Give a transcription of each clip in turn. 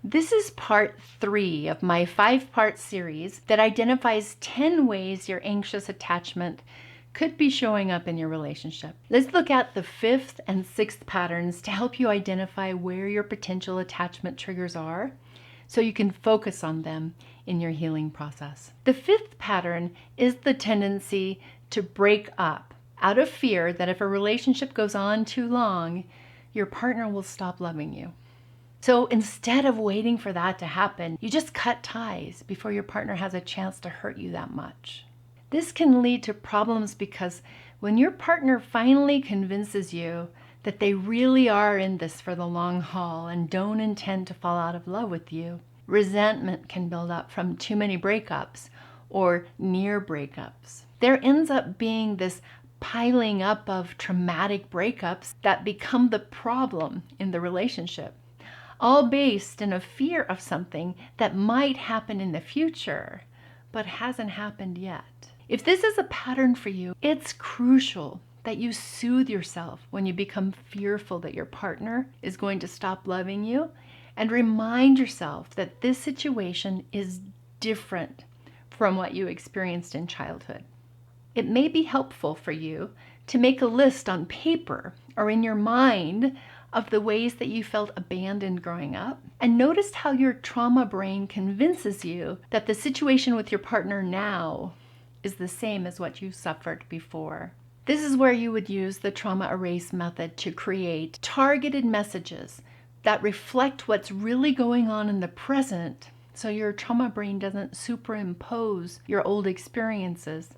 This is part 3 of my 5-part series that identifies 10 ways your anxious attachment could be showing up in your relationship. Let's look at the 5th and 6th patterns to help you identify where your potential attachment triggers are so you can focus on them in your healing process. The 5th pattern is the tendency to break up out of fear that if a relationship goes on too long, your partner will stop loving you. So instead of waiting for that to happen, you just cut ties before your partner has a chance to hurt you that much. This can lead to problems because when your partner finally convinces you that they really are in this for the long haul and don't intend to fall out of love with you, resentment can build up from too many breakups or near breakups. There ends up being this piling up of traumatic breakups that become the problem in the relationship, all based in a fear of something that might happen in the future, but hasn't happened yet. If this is a pattern for you, it's crucial that you soothe yourself when you become fearful that your partner is going to stop loving you, and remind yourself that this situation is different from what you experienced in childhood. It may be helpful for you to make a list on paper or in your mind of the ways that you felt abandoned growing up, and notice how your trauma brain convinces you that the situation with your partner now is the same as what you suffered before. This is where you would use the trauma erase method to create targeted messages that reflect what's really going on in the present, so your trauma brain doesn't superimpose your old experiences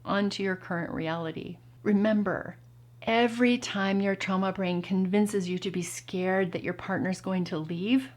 onto your current reality. Remember, every time your trauma brain convinces you to be scared that your partner's going to leave,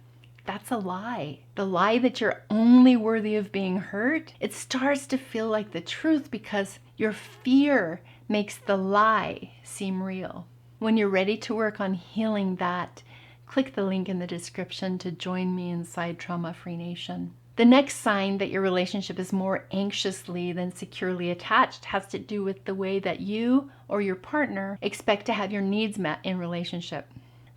that's a lie. The lie that you're only worthy of being hurt, it starts to feel like the truth because your fear makes the lie seem real. When you're ready to work on healing that, click the link in the description to join me inside Trauma Free Nation. The next sign that your relationship is more anxiously than securely attached has to do with the way that you or your partner expect to have your needs met in relationship.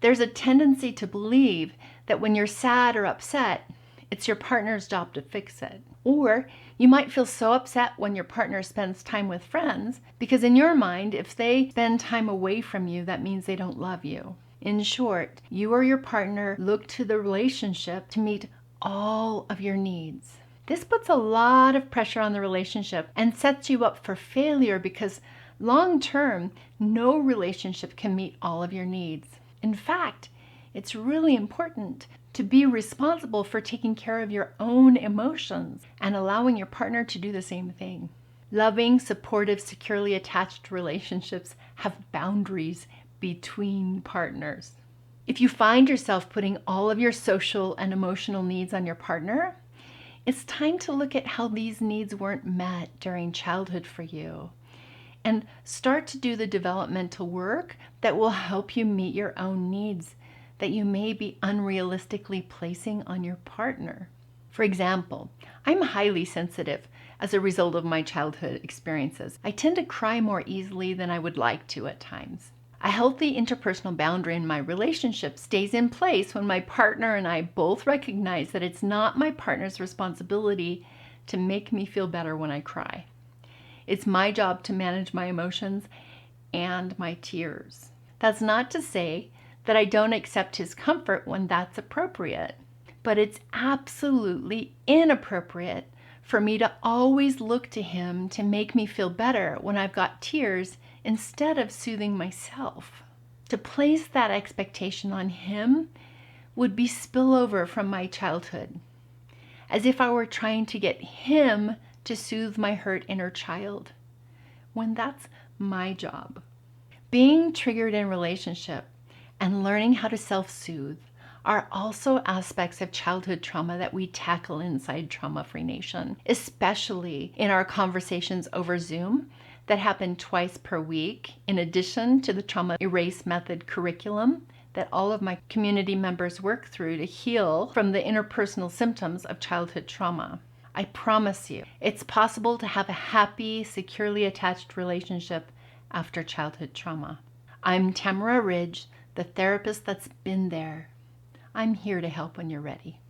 There's a tendency to believe that when you're sad or upset, it's your partner's job to fix it. Or you might feel so upset when your partner spends time with friends because in your mind, if they spend time away from you, that means they don't love you. In short, you or your partner look to the relationship to meet all of your needs. This puts a lot of pressure on the relationship and sets you up for failure because long term, no relationship can meet all of your needs. In fact, it's really important to be responsible for taking care of your own emotions and allowing your partner to do the same thing. Loving, supportive, securely attached relationships have boundaries between partners. If you find yourself putting all of your social and emotional needs on your partner, it's time to look at how these needs weren't met during childhood for you and start to do the developmental work that will help you meet your own needs that you may be unrealistically placing on your partner. For example, I'm highly sensitive as a result of my childhood experiences. I tend to cry more easily than I would like to at times. A healthy interpersonal boundary in my relationship stays in place when my partner and I both recognize that it's not my partner's responsibility to make me feel better when I cry. It's my job to manage my emotions and my tears. That's not to say that I don't accept his comfort when that's appropriate, but it's absolutely inappropriate for me to always look to him to make me feel better when I've got tears instead of soothing myself. To place that expectation on him would be spillover from my childhood, as if I were trying to get him to soothe my hurt inner child, when that's my job. Being triggered in relationship and learning how to self-soothe are also aspects of childhood trauma that we tackle inside Trauma Free Nation, especially in our conversations over Zoom that happen twice per week, in addition to the trauma erase method curriculum that all of my community members work through to heal from the interpersonal symptoms of childhood trauma. I promise you, it's possible to have a happy, securely attached relationship after childhood trauma. I'm Tamara, the therapist that's been there. I'm here to help when you're ready.